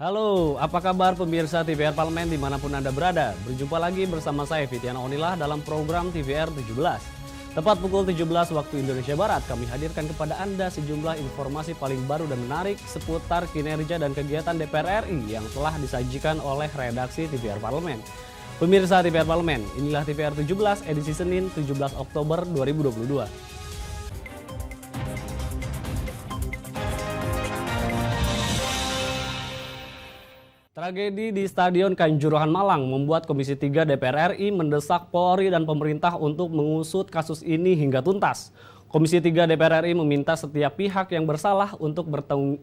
Halo, apa kabar pemirsa TVR Parlemen dimanapun Anda berada? Berjumpa lagi bersama saya Fitiana Onilah dalam program TVR 17. Tepat pukul 17 waktu Indonesia Barat, kami hadirkan kepada Anda sejumlah informasi paling baru dan menarik seputar kinerja dan kegiatan DPR RI yang telah disajikan oleh redaksi TVR Parlemen. Pemirsa TVR Parlemen, inilah TVR 17 edisi Senin 17 Oktober 2022. Tragedi di Stadion Kanjuruhan Malang membuat Komisi 3 DPR RI mendesak Polri dan pemerintah untuk mengusut kasus ini hingga tuntas. Komisi 3 DPR RI meminta setiap pihak yang bersalah untuk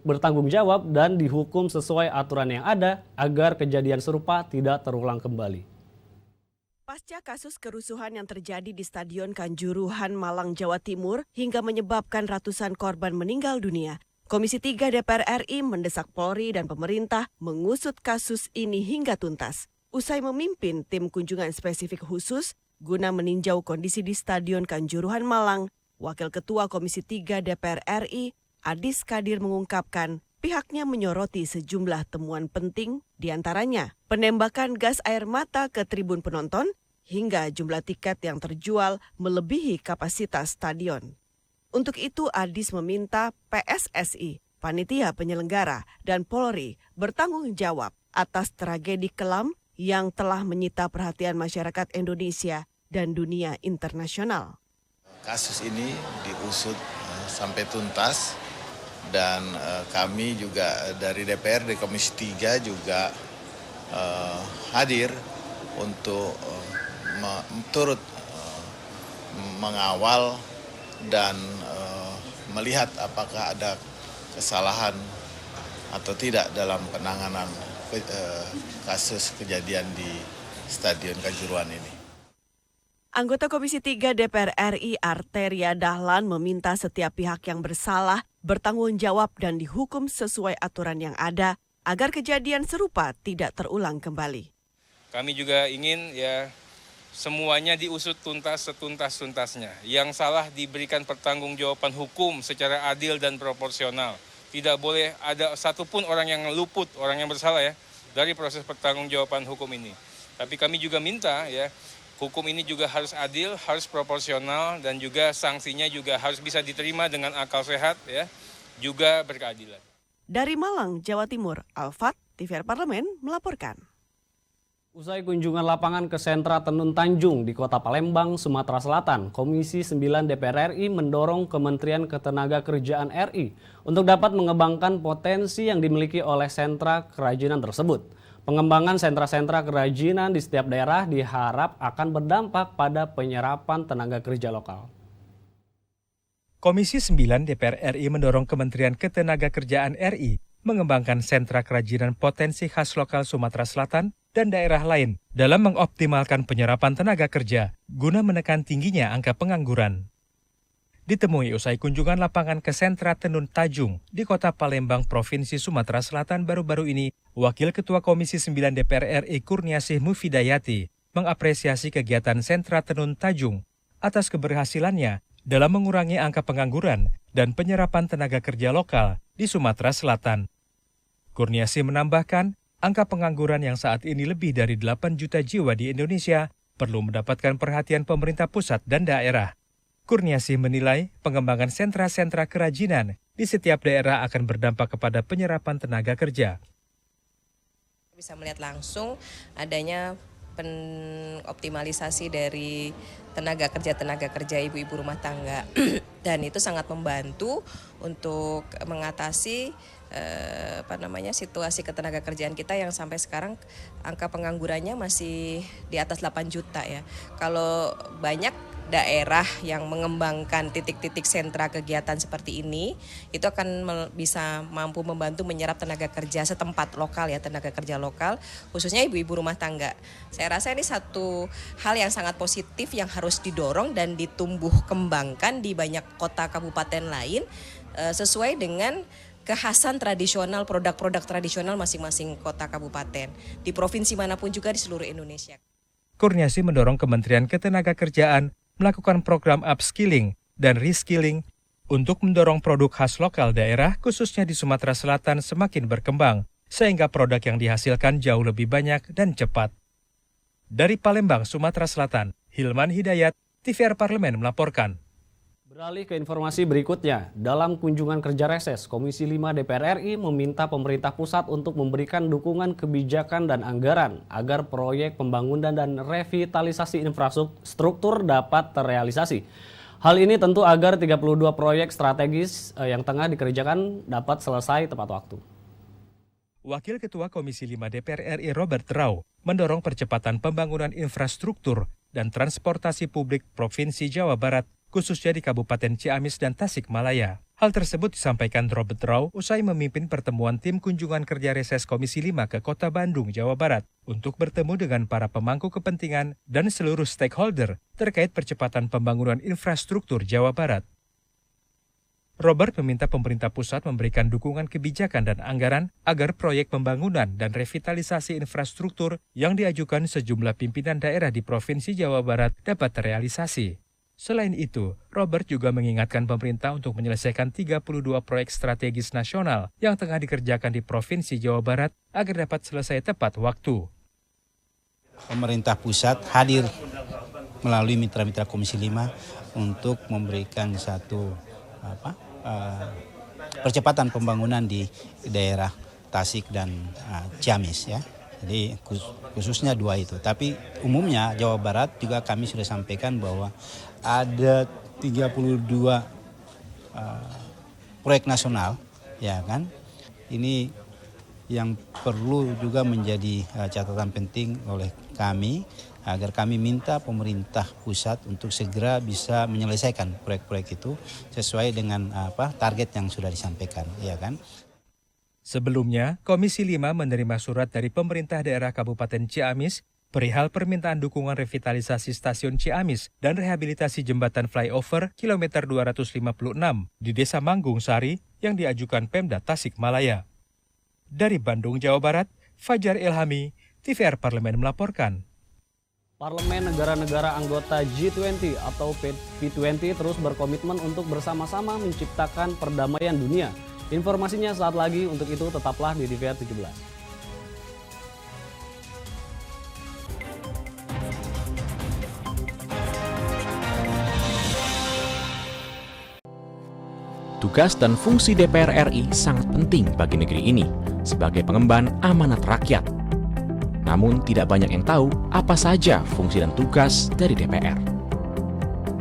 bertanggung jawab dan dihukum sesuai aturan yang ada agar kejadian serupa tidak terulang kembali. Pasca kasus kerusuhan yang terjadi di Stadion Kanjuruhan Malang, Jawa Timur hingga menyebabkan ratusan korban meninggal dunia, Komisi 3 DPR RI mendesak Polri dan pemerintah mengusut kasus ini hingga tuntas. Usai memimpin tim kunjungan spesifik khusus guna meninjau kondisi di Stadion Kanjuruhan Malang, Wakil Ketua Komisi 3 DPR RI, Adis Kadir mengungkapkan pihaknya menyoroti sejumlah temuan penting, diantaranya penembakan gas air mata ke tribun penonton hingga jumlah tiket yang terjual melebihi kapasitas stadion. Untuk itu, Adis meminta PSSI, panitia penyelenggara, dan Polri bertanggung jawab atas tragedi kelam yang telah menyita perhatian masyarakat Indonesia dan dunia internasional. Kasus ini diusut sampai tuntas dan kami juga dari DPR, dari Komisi 3 juga hadir untuk turut mengawal dan melihat apakah ada kesalahan atau tidak dalam penanganan kasus kejadian di Stadion Kanjuruhan ini. Anggota Komisi 3 DPR RI Arteria Dahlan meminta setiap pihak yang bersalah bertanggung jawab dan dihukum sesuai aturan yang ada agar kejadian serupa tidak terulang kembali. Kami juga ingin semuanya diusut tuntas setuntas-tuntasnya. Yang salah diberikan pertanggungjawaban hukum secara adil dan proporsional. Tidak boleh ada satupun orang yang luput, orang yang bersalah dari proses pertanggungjawaban hukum ini. Tapi kami juga minta hukum ini juga harus adil, harus proporsional dan juga sanksinya juga harus bisa diterima dengan akal sehat juga berkeadilan. Dari Malang, Jawa Timur, Alfat, TVR Parlemen melaporkan. Usai kunjungan lapangan ke sentra Tenun Tanjung di Kota Palembang, Sumatera Selatan, Komisi 9 DPR RI mendorong Kementerian Ketenagakerjaan RI untuk dapat mengembangkan potensi yang dimiliki oleh sentra kerajinan tersebut. Pengembangan sentra-sentra kerajinan di setiap daerah diharap akan berdampak pada penyerapan tenaga kerja lokal. Komisi 9 DPR RI mendorong Kementerian Ketenagakerjaan RI mengembangkan sentra kerajinan potensi khas lokal Sumatera Selatan dan daerah lain dalam mengoptimalkan penyerapan tenaga kerja guna menekan tingginya angka pengangguran. Ditemui usai kunjungan lapangan ke sentra Tenun Tanjung di Kota Palembang, Provinsi Sumatera Selatan baru-baru ini, Wakil Ketua Komisi 9 DPR RI Kurniasih Mufidayati mengapresiasi kegiatan sentra Tenun Tanjung atas keberhasilannya dalam mengurangi angka pengangguran dan penyerapan tenaga kerja lokal di Sumatera Selatan. Kurniasih menambahkan, angka pengangguran yang saat ini lebih dari 8 juta jiwa di Indonesia perlu mendapatkan perhatian pemerintah pusat dan daerah. Kurniasih menilai pengembangan sentra-sentra kerajinan di setiap daerah akan berdampak kepada penyerapan tenaga kerja. Bisa melihat langsung adanya optimalisasi dari tenaga kerja ibu-ibu rumah tangga dan itu sangat membantu untuk mengatasi situasi ketenaga kerjaan kita yang sampai sekarang angka penganggurannya masih di atas 8 juta ya. Kalau banyak daerah yang mengembangkan titik-titik sentra kegiatan seperti ini, itu akan bisa mampu membantu menyerap tenaga kerja setempat lokal tenaga kerja lokal, khususnya ibu-ibu rumah tangga. Saya rasa ini satu hal yang sangat positif yang harus didorong dan ditumbuh kembangkan di banyak kota kabupaten lain sesuai dengan kekhasan tradisional, produk-produk tradisional masing-masing kota kabupaten di provinsi manapun juga di seluruh Indonesia. Kurniasih mendorong Kementerian Ketenagakerjaan melakukan program upskilling dan reskilling untuk mendorong produk khas lokal daerah khususnya di Sumatera Selatan semakin berkembang sehingga produk yang dihasilkan jauh lebih banyak dan cepat. Dari Palembang, Sumatera Selatan, Hilman Hidayat, TVR Parlemen melaporkan. Beralih ke informasi berikutnya, dalam kunjungan kerja reses, Komisi 5 DPR RI meminta pemerintah pusat untuk memberikan dukungan kebijakan dan anggaran agar proyek pembangunan dan revitalisasi infrastruktur dapat terrealisasi. Hal ini tentu agar 32 proyek strategis yang tengah dikerjakan dapat selesai tepat waktu. Wakil Ketua Komisi 5 DPR RI Robert Rau mendorong percepatan pembangunan infrastruktur dan transportasi publik Provinsi Jawa Barat, khususnya di Kabupaten Ciamis dan Tasikmalaya. Hal tersebut disampaikan Robert Rau usai memimpin pertemuan tim kunjungan kerja reses Komisi 5 ke Kota Bandung, Jawa Barat untuk bertemu dengan para pemangku kepentingan dan seluruh stakeholder terkait percepatan pembangunan infrastruktur Jawa Barat. Robert meminta pemerintah pusat memberikan dukungan kebijakan dan anggaran agar proyek pembangunan dan revitalisasi infrastruktur yang diajukan sejumlah pimpinan daerah di Provinsi Jawa Barat dapat terrealisasi. Selain itu, Robert juga mengingatkan pemerintah untuk menyelesaikan 32 proyek strategis nasional yang tengah dikerjakan di Provinsi Jawa Barat agar dapat selesai tepat waktu. Pemerintah pusat hadir melalui mitra-mitra Komisi 5 untuk memberikan satu percepatan pembangunan di daerah Tasik dan Ciamis ya. Jadi khususnya dua itu. Tapi umumnya Jawa Barat juga kami sudah sampaikan bahwa ada 32 proyek nasional, ya kan? Ini yang perlu juga menjadi catatan penting oleh kami agar kami minta pemerintah pusat untuk segera bisa menyelesaikan proyek-proyek itu sesuai dengan target yang sudah disampaikan, ya kan? Sebelumnya, Komisi 5 menerima surat dari pemerintah daerah Kabupaten Ciamis perihal permintaan dukungan revitalisasi stasiun Ciamis dan rehabilitasi jembatan flyover kilometer 256 di Desa Manggung Sari yang diajukan Pemda Tasikmalaya. Dari Bandung, Jawa Barat, Fajar Ilhami, TVR Parlemen melaporkan. Parlemen negara-negara anggota G20 atau P20 terus berkomitmen untuk bersama-sama menciptakan perdamaian dunia. Informasinya saat lagi, untuk itu tetaplah di TVR 17. Tugas dan fungsi DPR RI sangat penting bagi negeri ini sebagai pengemban amanat rakyat. Namun tidak banyak yang tahu apa saja fungsi dan tugas dari DPR.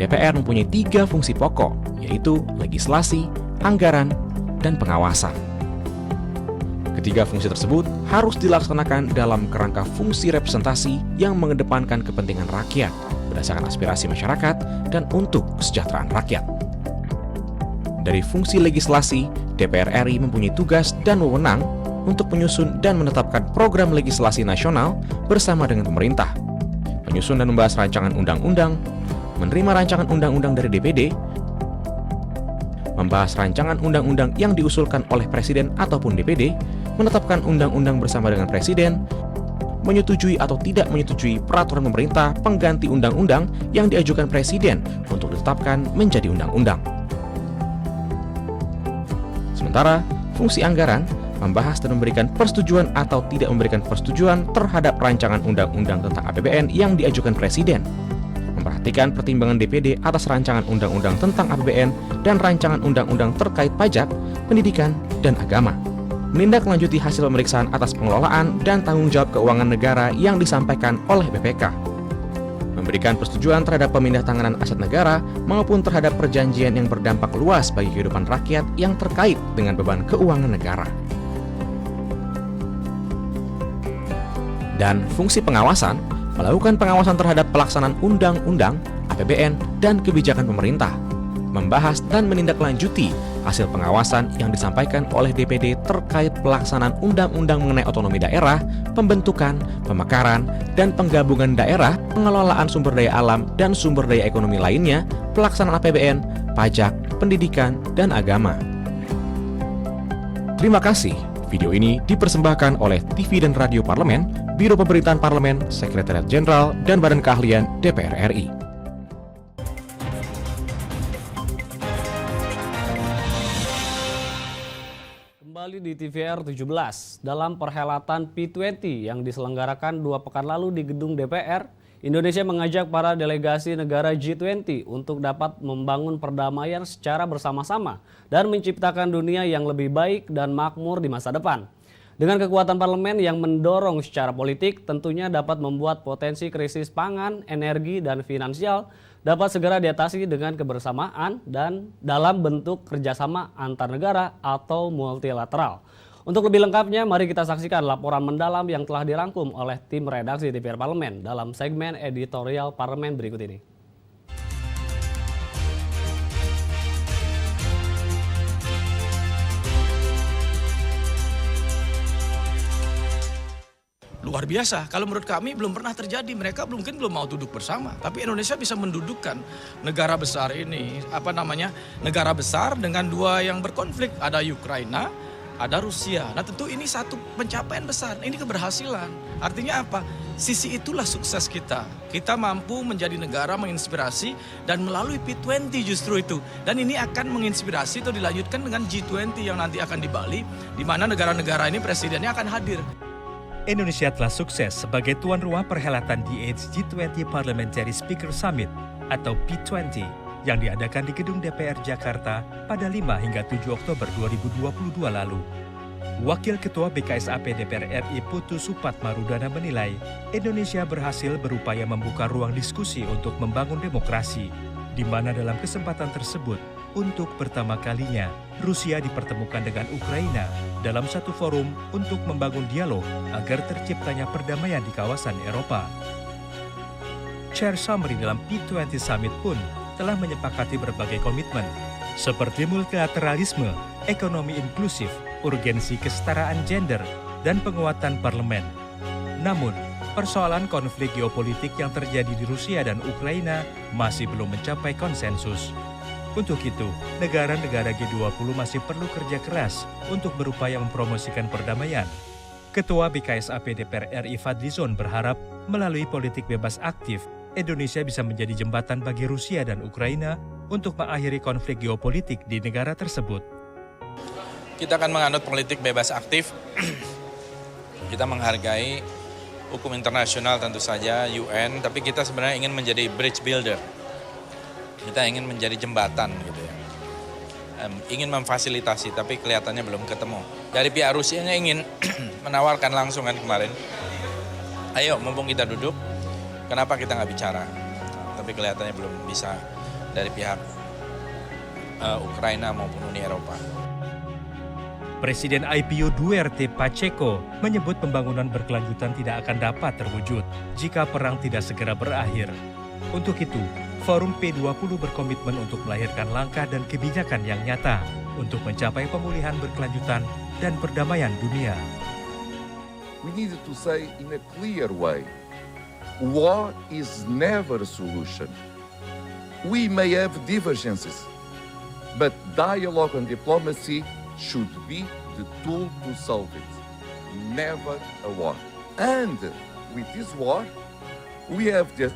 DPR mempunyai 3 fungsi pokok, yaitu legislasi, anggaran, dan pengawasan. Ketiga fungsi tersebut harus dilaksanakan dalam kerangka fungsi representasi yang mengedepankan kepentingan rakyat berdasarkan aspirasi masyarakat dan untuk kesejahteraan rakyat. Dari fungsi legislasi, DPR RI mempunyai tugas dan wewenang untuk menyusun dan menetapkan program legislasi nasional bersama dengan pemerintah, menyusun dan membahas rancangan undang-undang, menerima rancangan undang-undang dari DPD, membahas rancangan undang-undang yang diusulkan oleh Presiden ataupun DPD, menetapkan undang-undang bersama dengan Presiden, menyetujui atau tidak menyetujui peraturan pemerintah pengganti undang-undang yang diajukan Presiden untuk ditetapkan menjadi undang-undang. Sementara, fungsi anggaran membahas dan memberikan persetujuan atau tidak memberikan persetujuan terhadap rancangan undang-undang tentang APBN yang diajukan Presiden, memperhatikan pertimbangan DPD atas rancangan undang-undang tentang APBN dan rancangan undang-undang terkait pajak, pendidikan, dan agama, menindaklanjuti hasil pemeriksaan atas pengelolaan dan tanggung jawab keuangan negara yang disampaikan oleh BPK, memberikan persetujuan terhadap pemindahtanganan aset negara maupun terhadap perjanjian yang berdampak luas bagi kehidupan rakyat yang terkait dengan beban keuangan negara. Dan fungsi pengawasan melakukan pengawasan terhadap pelaksanaan undang-undang, APBN, dan kebijakan pemerintah, membahas dan menindaklanjuti hasil pengawasan yang disampaikan oleh DPD terkait pelaksanaan undang-undang mengenai otonomi daerah, pembentukan, pemekaran, dan penggabungan daerah, pengelolaan sumber daya alam dan sumber daya ekonomi lainnya, pelaksanaan APBN, pajak, pendidikan, dan agama. Terima kasih. Video ini dipersembahkan oleh TV dan Radio Parlemen, Biro Pemerintahan Parlemen, Sekretariat Jenderal, dan Badan Keahlian DPR RI. kembali di TVR 17. Dalam perhelatan P20 yang diselenggarakan 2 pekan lalu di gedung DPR, Indonesia mengajak para delegasi negara G20 untuk dapat membangun perdamaian secara bersama-sama dan menciptakan dunia yang lebih baik dan makmur di masa depan. Dengan kekuatan parlemen yang mendorong secara politik, tentunya dapat membuat potensi krisis pangan, energi, dan finansial dapat segera diatasi dengan kebersamaan dan dalam bentuk kerjasama antar negara atau multilateral. Untuk lebih lengkapnya, mari kita saksikan laporan mendalam yang telah dirangkum oleh tim redaksi TVR Parlemen dalam segmen editorial Parlemen berikut ini. Luar biasa, kalau menurut kami belum pernah terjadi, mereka mungkin belum mau duduk bersama. Tapi Indonesia bisa mendudukkan negara besar ini, negara besar dengan 2 yang berkonflik. Ada Ukraina, ada Rusia. Nah tentu ini satu pencapaian besar, ini keberhasilan. Artinya apa? Sisi itulah sukses kita. Kita mampu menjadi negara menginspirasi dan melalui P20 justru itu. Dan ini akan menginspirasi atau dilanjutkan dengan G20 yang nanti akan di Bali, di mana negara-negara ini presidennya akan hadir. Indonesia telah sukses sebagai tuan rumah perhelatan DH G20 Parliamentary Speaker Summit atau P20 yang diadakan di Gedung DPR Jakarta pada 5 hingga 7 Oktober 2022 lalu. Wakil Ketua BKSAP DPR RI Putu Supatmarudana menilai Indonesia berhasil berupaya membuka ruang diskusi untuk membangun demokrasi, di mana dalam kesempatan tersebut untuk pertama kalinya Rusia dipertemukan dengan Ukraina dalam satu forum untuk membangun dialog agar terciptanya perdamaian di kawasan Eropa. Chair summary dalam P20 Summit pun telah menyepakati berbagai komitmen seperti multilateralisme, ekonomi inklusif, urgensi kesetaraan gender, dan penguatan parlemen. Namun, persoalan konflik geopolitik yang terjadi di Rusia dan Ukraina masih belum mencapai konsensus. Untuk itu, negara-negara G20 masih perlu kerja keras untuk berupaya mempromosikan perdamaian. Ketua BKSAP DPR RI Fadlizon berharap melalui politik bebas aktif, Indonesia bisa menjadi jembatan bagi Rusia dan Ukraina untuk mengakhiri konflik geopolitik di negara tersebut. Kita akan menganut politik bebas aktif. Kita menghargai hukum internasional tentu saja, UN, tapi kita sebenarnya ingin menjadi bridge builder. Kita ingin menjadi jembatan gitu ya. Ingin memfasilitasi tapi kelihatannya belum ketemu. Dari pihak Rusianya ingin menawarkan langsung kan kemarin. Ayo mumpung kita duduk, kenapa kita nggak bicara? Tapi kelihatannya belum bisa dari pihak Ukraina maupun Uni Eropa. Presiden IPU Duerte Pacheco menyebut pembangunan berkelanjutan tidak akan dapat terwujud jika perang tidak segera berakhir. Untuk itu, Forum P20 berkomitmen untuk melahirkan langkah dan kebijakan yang nyata untuk mencapai pemulihan berkelanjutan dan perdamaian dunia. We need to say in a clear way, war is never a solution. We may have divergences, but dialogue and diplomacy should be the tool to solve it. Never a war. And with this war, we have the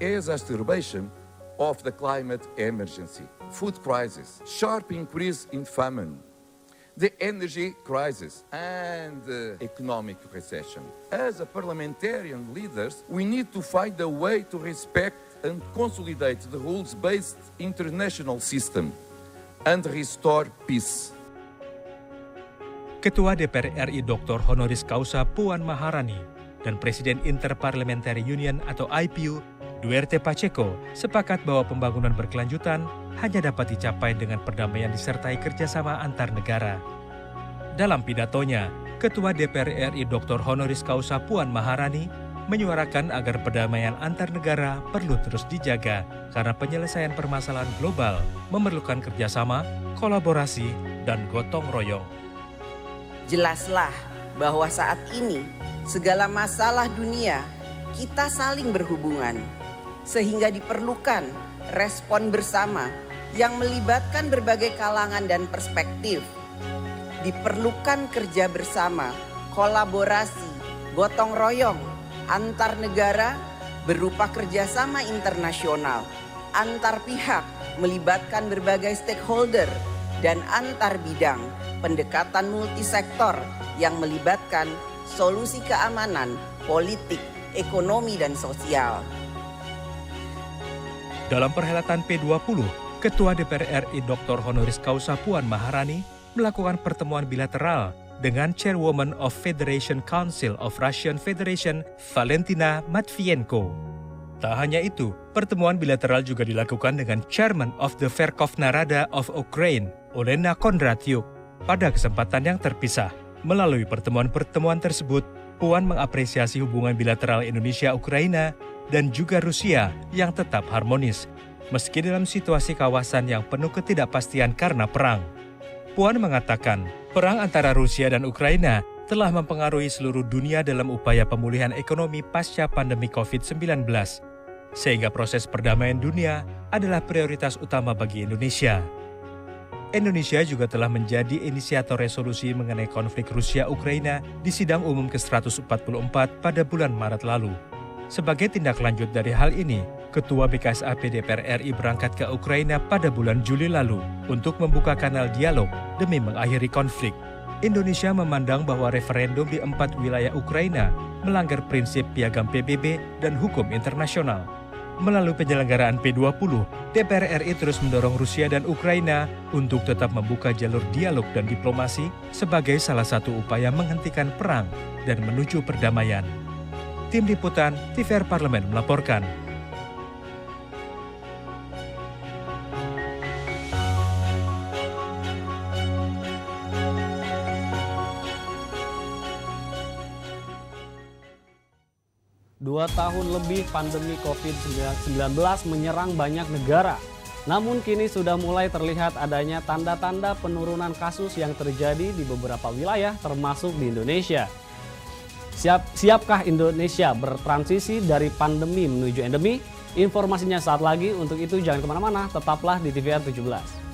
exacerbation of the climate emergency, food crisis, sharp increase in famine, the energy crisis, and economic recession. As a parliamentarian leaders, we need to find a way to respect and consolidate the rules-based international system and restore peace. Ketua DPR RI Dr. Honoris Causa Puan Maharani dan Presiden Interparliamentary Union atau IPU Duerte Pacheco sepakat bahwa pembangunan berkelanjutan hanya dapat dicapai dengan perdamaian disertai kerjasama antar negara. Dalam pidatonya, Ketua DPR RI Dr. Honoris Causa Puan Maharani menyuarakan agar perdamaian antar negara perlu terus dijaga karena penyelesaian permasalahan global memerlukan kerjasama, kolaborasi, dan gotong royong. Jelaslah bahwa saat ini segala masalah dunia kita saling berhubungan, sehingga diperlukan respon bersama yang melibatkan berbagai kalangan dan perspektif. Diperlukan kerja bersama, kolaborasi, gotong royong, antar negara berupa kerjasama internasional, antar pihak melibatkan berbagai stakeholder dan antar bidang pendekatan multisektor yang melibatkan solusi keamanan, politik, ekonomi, dan sosial. Dalam perhelatan P20, Ketua DPR RI Dr. Honoris Causa Puan Maharani melakukan pertemuan bilateral dengan Chairwoman of Federation Council of Russian Federation, Valentina Matvienko. Tak hanya itu, pertemuan bilateral juga dilakukan dengan Chairman of the Verkhovna Rada of Ukraine, Olena Kondratyuk, pada kesempatan yang terpisah. Melalui pertemuan-pertemuan tersebut, Puan mengapresiasi hubungan bilateral Indonesia-Ukraina dan juga Rusia yang tetap harmonis, meski dalam situasi kawasan yang penuh ketidakpastian karena perang. Puan mengatakan, perang antara Rusia dan Ukraina telah mempengaruhi seluruh dunia dalam upaya pemulihan ekonomi pasca pandemi COVID-19, sehingga proses perdamaian dunia adalah prioritas utama bagi Indonesia. Indonesia juga telah menjadi inisiator resolusi mengenai konflik Rusia-Ukraina di Sidang Umum ke-144 pada bulan Maret lalu. Sebagai tindak lanjut dari hal ini, Ketua BKSAP DPR RI berangkat ke Ukraina pada bulan Juli lalu untuk membuka kanal dialog demi mengakhiri konflik. Indonesia memandang bahwa referendum di 4 wilayah Ukraina melanggar prinsip piagam PBB dan hukum internasional. Melalui penyelenggaraan P20, DPR RI terus mendorong Rusia dan Ukraina untuk tetap membuka jalur dialog dan diplomasi sebagai salah satu upaya menghentikan perang dan menuju perdamaian. Tim Liputan TVR Parlemen melaporkan. Dua tahun lebih pandemi COVID-19 menyerang banyak negara. Namun kini sudah mulai terlihat adanya tanda-tanda penurunan kasus yang terjadi di beberapa wilayah termasuk di Indonesia. Siapkah Indonesia bertransisi dari pandemi menuju endemi? Informasinya saat lagi, untuk itu jangan kemana-mana, tetaplah di TVR 17.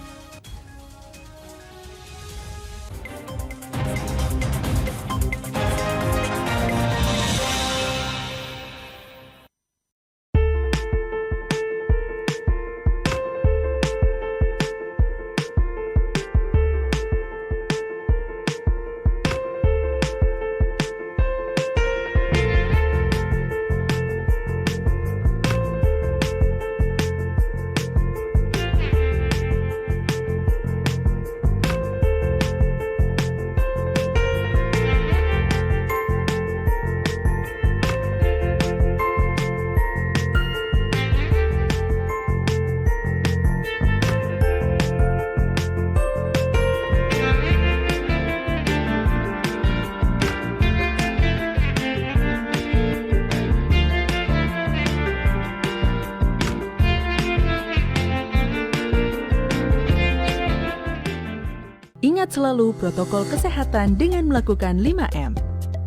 Ingat selalu protokol kesehatan dengan melakukan 5M.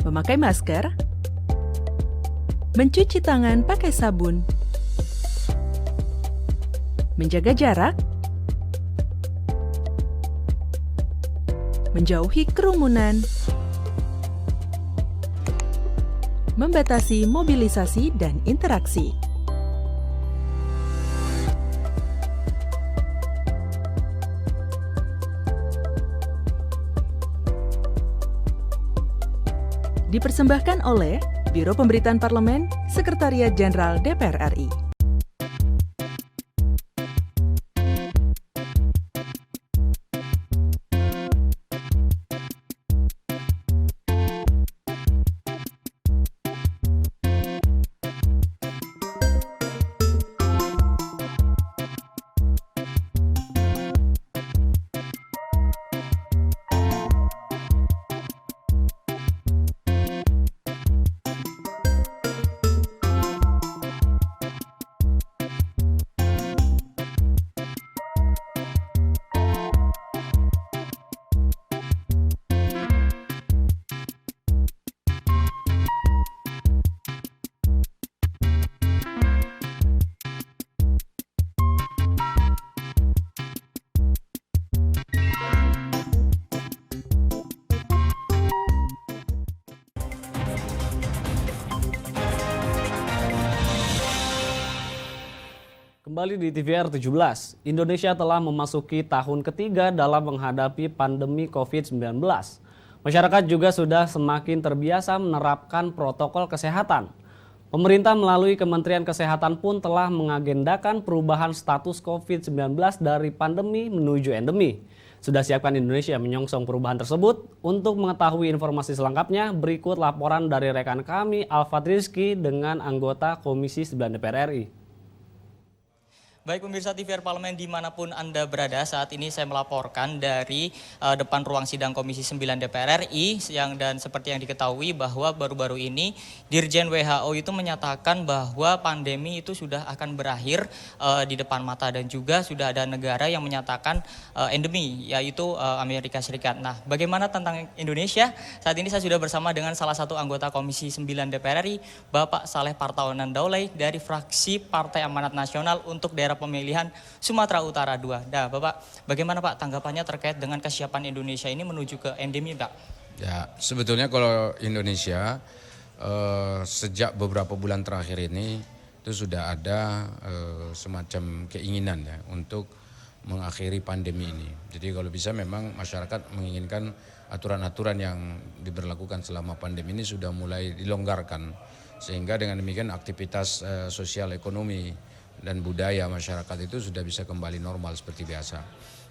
Memakai masker, mencuci tangan pakai sabun, menjaga jarak, menjauhi kerumunan, membatasi mobilisasi dan interaksi. Dipersembahkan oleh Biro Pemberitaan Parlemen, Sekretariat Jenderal DPR RI. Kembali di TVR 17, Indonesia telah memasuki tahun ketiga dalam menghadapi pandemi COVID-19. Masyarakat juga sudah semakin terbiasa menerapkan protokol kesehatan. Pemerintah melalui Kementerian Kesehatan pun telah mengagendakan perubahan status COVID-19 dari pandemi menuju endemi. Sudah siapkan Indonesia menyongsong perubahan tersebut? Untuk mengetahui informasi selengkapnya, berikut laporan dari rekan kami Alfat Rizky dengan anggota Komisi 9 DPR RI. Baik pemirsa TVR Parlemen dimanapun Anda berada, saat ini saya melaporkan dari depan ruang sidang Komisi 9 DPR RI dan seperti yang diketahui bahwa baru-baru ini Dirjen WHO itu menyatakan bahwa pandemi itu sudah akan berakhir di depan mata dan juga sudah ada negara yang menyatakan endemi yaitu Amerika Serikat. Nah, bagaimana tentang Indonesia? Saat ini saya sudah bersama dengan salah satu anggota Komisi 9 DPR RI, Bapak Saleh Partawanan Daulay dari fraksi Partai Amanat Nasional untuk daerah pemilihan Sumatera Utara 2. Nah, Bapak, bagaimana Pak tanggapannya terkait dengan kesiapan Indonesia ini menuju ke endemi, Pak? Ya, sebetulnya kalau Indonesia sejak beberapa bulan terakhir ini itu sudah ada semacam keinginan ya untuk mengakhiri pandemi ini. Jadi kalau bisa memang masyarakat menginginkan aturan-aturan yang diberlakukan selama pandemi ini sudah mulai dilonggarkan. Sehingga dengan demikian aktivitas sosial ekonomi dan budaya masyarakat itu sudah bisa kembali normal seperti biasa.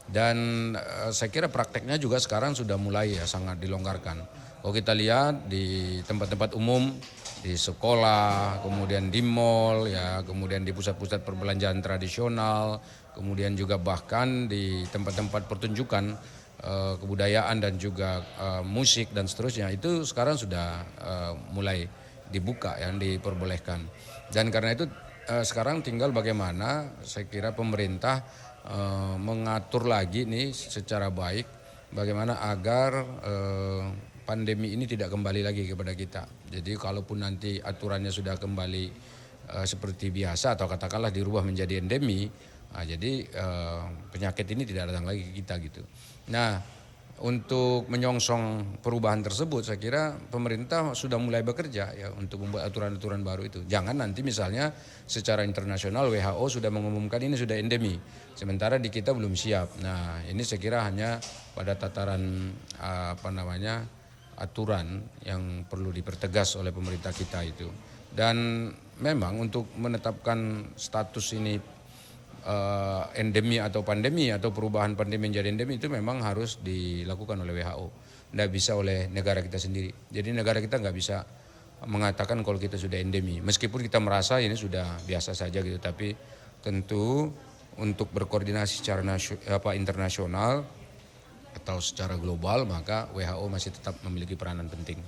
Dan saya kira prakteknya juga sekarang sudah mulai ya sangat dilonggarkan. Kalau kita lihat di tempat-tempat umum, di sekolah, kemudian di mal, ya, kemudian di pusat-pusat perbelanjaan tradisional, kemudian juga bahkan di tempat-tempat pertunjukan kebudayaan dan juga musik dan seterusnya, itu sekarang sudah mulai dibuka yang diperbolehkan. Dan karena itu sekarang tinggal bagaimana saya kira pemerintah mengatur lagi nih secara baik bagaimana agar pandemi ini tidak kembali lagi kepada kita. Jadi kalaupun nanti aturannya sudah kembali seperti biasa atau katakanlah dirubah menjadi endemi, jadi penyakit ini tidak datang lagi ke kita gitu. Nah, untuk menyongsong perubahan tersebut saya kira pemerintah sudah mulai bekerja ya untuk membuat aturan-aturan baru itu. Jangan nanti misalnya secara internasional WHO sudah mengumumkan ini sudah endemi, sementara di kita belum siap. Nah, ini saya kira hanya pada tataran aturan yang perlu dipertegas oleh pemerintah kita itu. Dan memang untuk menetapkan status ini endemi atau pandemi atau perubahan pandemi menjadi endemi itu memang harus dilakukan oleh WHO. Tidak bisa oleh negara kita sendiri. Jadi negara kita nggak bisa mengatakan kalau kita sudah endemi. Meskipun kita merasa ini sudah biasa saja gitu, tapi tentu untuk berkoordinasi secara internasional atau secara global maka WHO masih tetap memiliki peranan penting.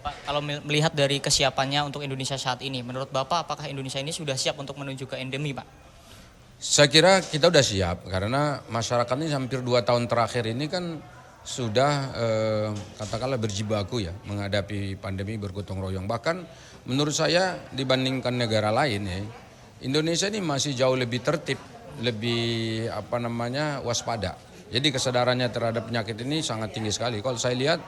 Pak, kalau melihat dari kesiapannya untuk Indonesia saat ini, menurut Bapak apakah Indonesia ini sudah siap untuk menuju ke endemi, Pak? Saya kira kita sudah siap karena masyarakat ini hampir 2 tahun terakhir ini kan sudah katakanlah berjibaku ya menghadapi pandemi bergotong royong. Bahkan menurut saya dibandingkan negara lain ya, Indonesia ini masih jauh lebih tertib, lebih waspada. Jadi kesadarannya terhadap penyakit ini sangat tinggi sekali. Kalau saya lihat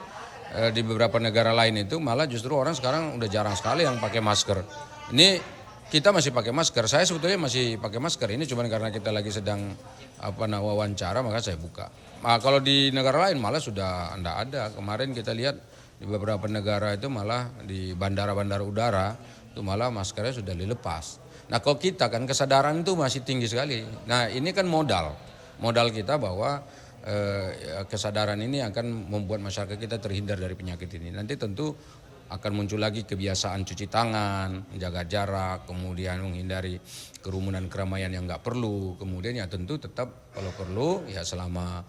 di beberapa negara lain itu malah justru orang sekarang udah jarang sekali yang pakai masker. Ini kita masih pakai masker, saya sebetulnya masih pakai masker, ini cuma karena kita lagi sedang wawancara maka saya buka. Nah, kalau di negara lain malah sudah tidak ada. Kemarin kita lihat di beberapa negara itu malah di bandara-bandara udara itu malah maskernya sudah dilepas. Nah kalau kita kan kesadaran itu masih tinggi sekali. Nah ini kan modal kita bahwa kesadaran ini akan membuat masyarakat kita terhindar dari penyakit ini. Nanti tentu akan muncul lagi kebiasaan cuci tangan, menjaga jarak, kemudian menghindari kerumunan keramaian yang nggak perlu. Kemudian ya tentu tetap kalau perlu ya selama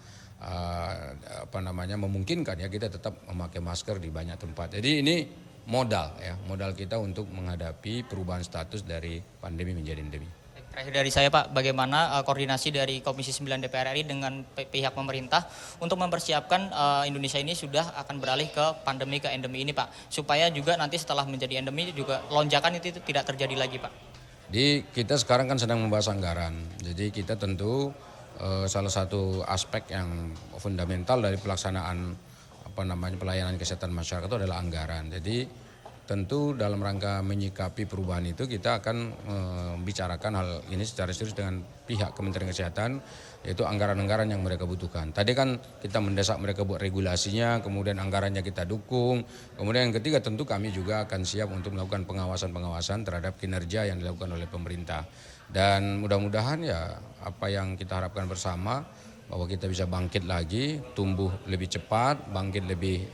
memungkinkan ya kita tetap memakai masker di banyak tempat. Jadi ini modal kita untuk menghadapi perubahan status dari pandemi menjadi endemi. Terakhir dari saya Pak, bagaimana koordinasi dari Komisi 9 DPR RI dengan pihak pemerintah untuk mempersiapkan Indonesia ini sudah akan beralih ke pandemi ke endemi ini Pak, supaya juga nanti setelah menjadi endemi juga lonjakan itu tidak terjadi lagi Pak. Jadi kita sekarang kan sedang membahas anggaran, jadi kita tentu salah satu aspek yang fundamental dari pelaksanaan pelayanan kesehatan masyarakat itu adalah anggaran. Jadi tentu dalam rangka menyikapi perubahan itu kita akan membicarakan hal ini secara serius dengan pihak Kementerian Kesehatan, yaitu anggaran-anggaran yang mereka butuhkan. Tadi kan kita mendesak mereka buat regulasinya, kemudian anggarannya kita dukung. Kemudian yang ketiga tentu kami juga akan siap untuk melakukan pengawasan-pengawasan terhadap kinerja yang dilakukan oleh pemerintah. Dan mudah-mudahan ya apa yang kita harapkan bersama, bahwa kita bisa bangkit lagi, tumbuh lebih cepat, bangkit lebih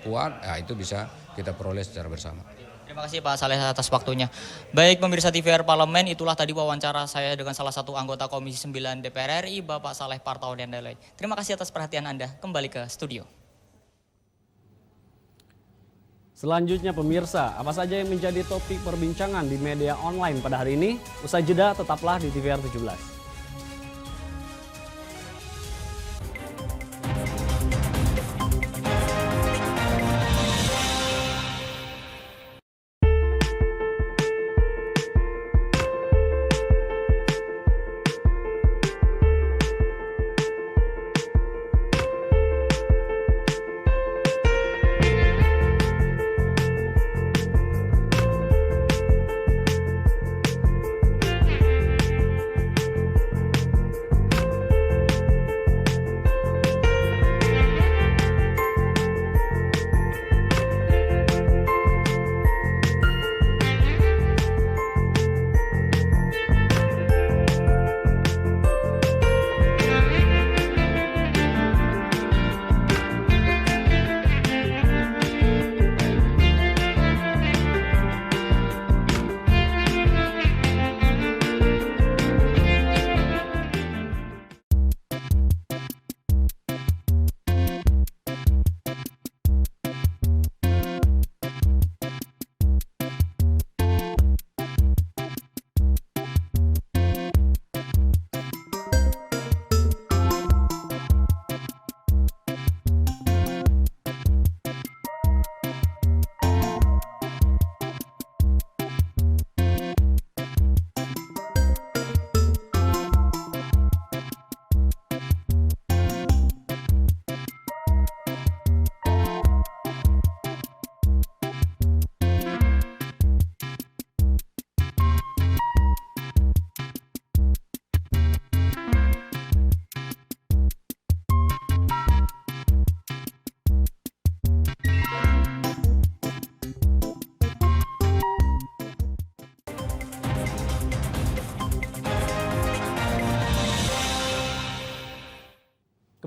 kuat, ya itu bisa kita peroleh secara bersama. Terima kasih Pak Saleh atas waktunya. Baik pemirsa TVR Parlemen, itulah tadi wawancara saya dengan salah satu anggota Komisi 9 DPR RI, Bapak Saleh Partauan Dailai. Terima kasih atas perhatian Anda. Kembali ke studio. Selanjutnya pemirsa, apa saja yang menjadi topik perbincangan di media online pada hari ini? Usai jeda, tetaplah di TVR 17.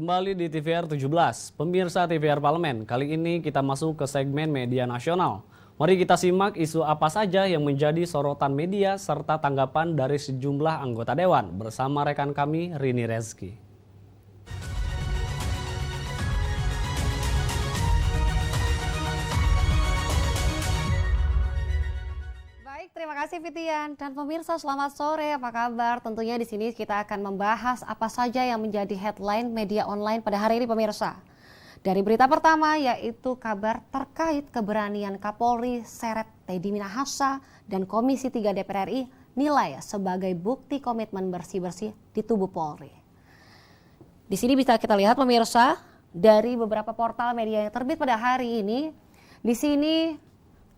Kembali di TVR 17, pemirsa TVR Parlemen. Kali ini kita masuk ke segmen media nasional. Mari kita simak isu apa saja yang menjadi sorotan media serta tanggapan dari sejumlah anggota Dewan bersama rekan kami Rini Rezki. Terima kasih Fitian dan pemirsa, selamat sore. Apa kabar? Tentunya di sini kita akan membahas apa saja yang menjadi headline media online pada hari ini pemirsa. Dari berita pertama yaitu kabar terkait keberanian Kapolri seret Teddy Minahasa dan Komisi 3 DPR RI nilai sebagai bukti komitmen bersih-bersih di tubuh Polri. Di sini bisa kita lihat pemirsa dari beberapa portal media yang terbit pada hari ini. Di sini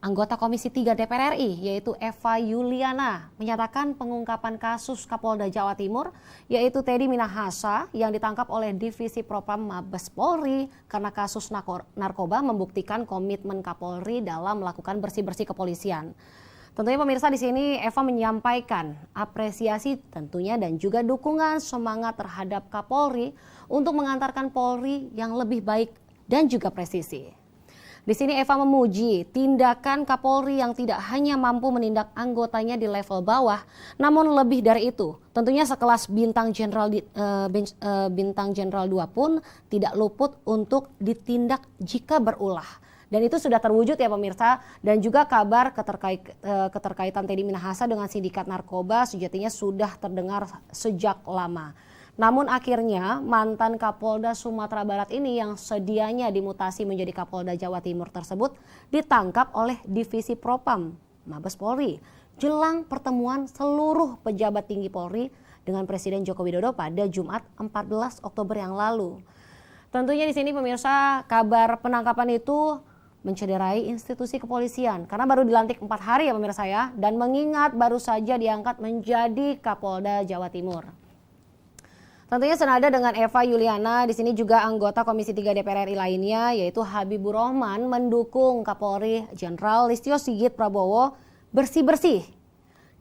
anggota Komisi 3 DPR RI yaitu Eva Yuliana menyatakan pengungkapan kasus Kapolda Jawa Timur yaitu Teddy Minahasa yang ditangkap oleh Divisi Propam Mabes Polri karena kasus narkoba membuktikan komitmen Kapolri dalam melakukan bersih-bersih kepolisian. Tentunya pemirsa di sini Eva menyampaikan apresiasi tentunya dan juga dukungan semangat terhadap Kapolri untuk mengantarkan Polri yang lebih baik dan juga presisi. Di sini Eva memuji tindakan Kapolri yang tidak hanya mampu menindak anggotanya di level bawah, namun lebih dari itu. Tentunya sekelas bintang jenderal 2 pun tidak luput untuk ditindak jika berulah. Dan itu sudah terwujud ya pemirsa, dan juga kabar keterkaitan Teddy Minahasa dengan sindikat narkoba sejatinya sudah terdengar sejak lama. Namun akhirnya mantan Kapolda Sumatera Barat ini yang sedianya dimutasi menjadi Kapolda Jawa Timur tersebut ditangkap oleh Divisi Propam Mabes Polri jelang pertemuan seluruh pejabat tinggi Polri dengan Presiden Joko Widodo pada Jumat 14 Oktober yang lalu. Tentunya di sini pemirsa kabar penangkapan itu mencederai institusi kepolisian karena baru dilantik 4 hari ya pemirsa ya, dan mengingat baru saja diangkat menjadi Kapolda Jawa Timur. Tentunya senada dengan Eva Yuliana, di sini juga anggota Komisi 3 DPR RI lainnya yaitu Habibur Rahman mendukung Kapolri Jenderal Listio Sigit Prabowo bersih-bersih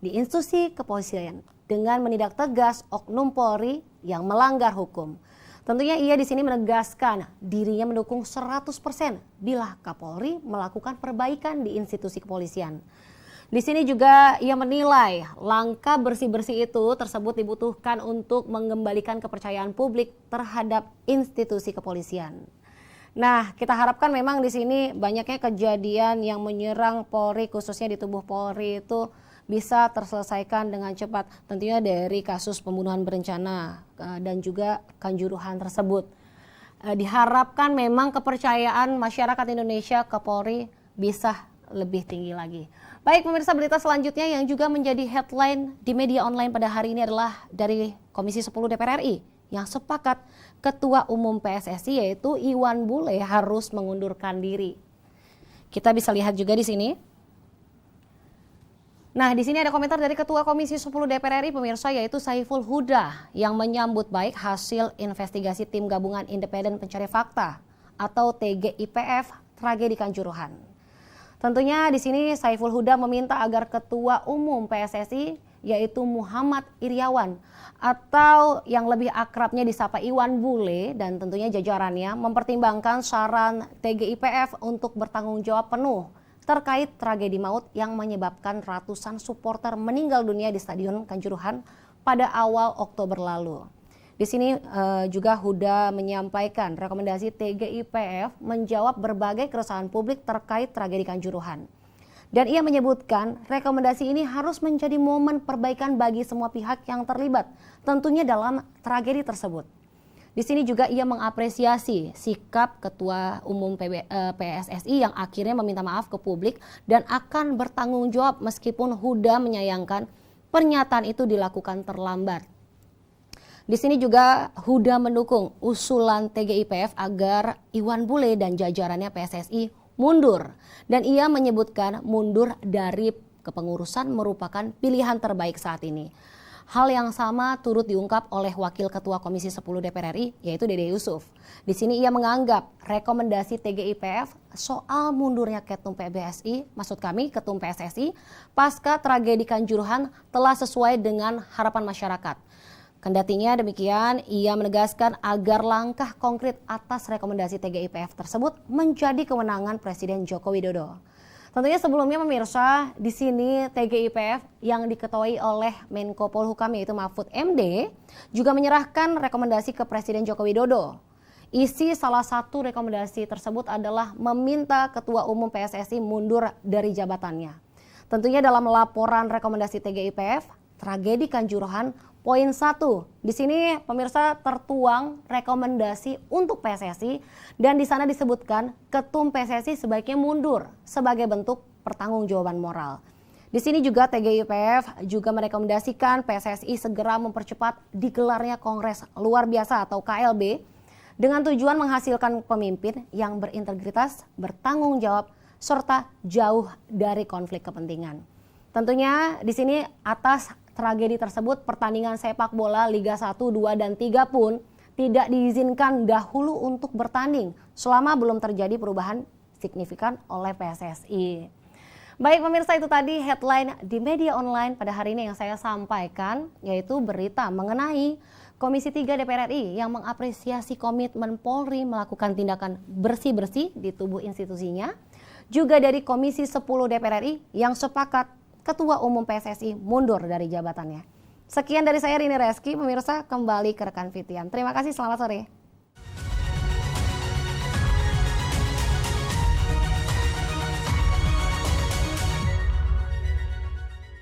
di institusi kepolisian dengan menindak tegas oknum Polri yang melanggar hukum. Tentunya ia di sini menegaskan dirinya mendukung 100% bila Kapolri melakukan perbaikan di institusi kepolisian. Di sini juga ia menilai langkah bersih-bersih itu tersebut dibutuhkan untuk mengembalikan kepercayaan publik terhadap institusi kepolisian. Nah, kita harapkan memang di sini banyaknya kejadian yang menyerang Polri, khususnya di tubuh Polri itu bisa terselesaikan dengan cepat, tentunya dari kasus pembunuhan berencana dan juga Kanjuruhan tersebut. Diharapkan memang kepercayaan masyarakat Indonesia ke Polri bisa lebih tinggi lagi. Baik pemirsa, berita selanjutnya yang juga menjadi headline di media online pada hari ini adalah dari Komisi 10 DPR RI yang sepakat Ketua Umum PSSI yaitu Iwan Bule harus mengundurkan diri. Kita bisa lihat juga di sini. Nah, di sini ada komentar dari Ketua Komisi 10 DPR RI pemirsa yaitu Saiful Huda yang menyambut baik hasil investigasi Tim Gabungan Independen Pencari Fakta atau TGIPF tragedi Kanjuruhan. Tentunya di sini Saiful Huda meminta agar Ketua Umum PSSI yaitu Muhammad Iriawan atau yang lebih akrabnya disapa Iwan Bule dan tentunya jajarannya mempertimbangkan saran TGIPF untuk bertanggung jawab penuh terkait tragedi maut yang menyebabkan ratusan supporter meninggal dunia di Stadion Kanjuruhan pada awal Oktober lalu. Di sini juga Huda menyampaikan rekomendasi TGIPF menjawab berbagai keresahan publik terkait tragedi Kanjuruhan. Dan ia menyebutkan rekomendasi ini harus menjadi momen perbaikan bagi semua pihak yang terlibat, tentunya dalam tragedi tersebut. Di sini juga ia mengapresiasi sikap Ketua Umum PSSI yang akhirnya meminta maaf ke publik dan akan bertanggung jawab meskipun Huda menyayangkan pernyataan itu dilakukan terlambat. Di sini juga Huda mendukung usulan TGIPF agar Iwan Bule dan jajarannya PSSI mundur. Dan ia menyebutkan mundur dari kepengurusan merupakan pilihan terbaik saat ini. Hal yang sama turut diungkap oleh Wakil Ketua Komisi 10 DPR RI yaitu Dede Yusuf. Di sini ia menganggap rekomendasi TGIPF soal mundurnya Ketum PBSI, maksud kami Ketum PSSI, pasca tragedi Kanjuruhan telah sesuai dengan harapan masyarakat. Kendatinya demikian, ia menegaskan agar langkah konkret atas rekomendasi TGIPF tersebut menjadi kewenangan Presiden Joko Widodo. Tentunya sebelumnya pemirsa, di sini TGIPF yang diketuai oleh Menko Polhukam yaitu Mahfud MD juga menyerahkan rekomendasi ke Presiden Joko Widodo. Isi salah satu rekomendasi tersebut adalah meminta Ketua Umum PSSI mundur dari jabatannya. Tentunya dalam laporan rekomendasi TGIPF, tragedi Kanjuruhan poin 1. Di sini pemirsa tertuang rekomendasi untuk PSSI dan di sana disebutkan Ketum PSSI sebaiknya mundur sebagai bentuk pertanggungjawaban moral. Di sini juga TGIPF juga merekomendasikan PSSI segera mempercepat digelarnya Kongres Luar Biasa atau KLB dengan tujuan menghasilkan pemimpin yang berintegritas, bertanggung jawab, serta jauh dari konflik kepentingan. Tentunya di sini atas tragedi tersebut pertandingan sepak bola Liga 1, 2, dan 3 pun tidak diizinkan dahulu untuk bertanding selama belum terjadi perubahan signifikan oleh PSSI. Baik pemirsa, itu tadi headline di media online pada hari ini yang saya sampaikan, yaitu berita mengenai Komisi 3 DPR RI yang mengapresiasi komitmen Polri melakukan tindakan bersih-bersih di tubuh institusinya, juga dari Komisi 10 DPR RI yang sepakat Ketua Umum PSSI mundur dari jabatannya. Sekian dari saya Rini Reski, pemirsa kembali ke rekan Fitian. Terima kasih, selamat sore.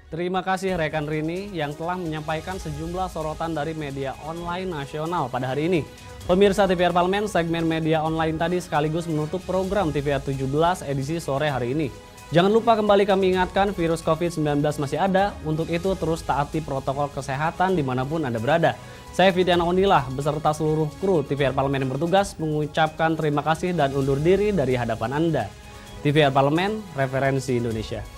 Terima kasih rekan Rini yang telah menyampaikan sejumlah sorotan dari media online nasional pada hari ini. Pemirsa TVR Parlemen, segmen media online tadi sekaligus menutup program TVR 17 edisi sore hari ini. Jangan lupa kembali kami ingatkan virus COVID-19 masih ada, untuk itu terus taati protokol kesehatan dimanapun Anda berada. Saya Fitiana Onilah beserta seluruh kru TVR Parlemen yang bertugas mengucapkan terima kasih dan undur diri dari hadapan Anda. TVR Parlemen, referensi Indonesia.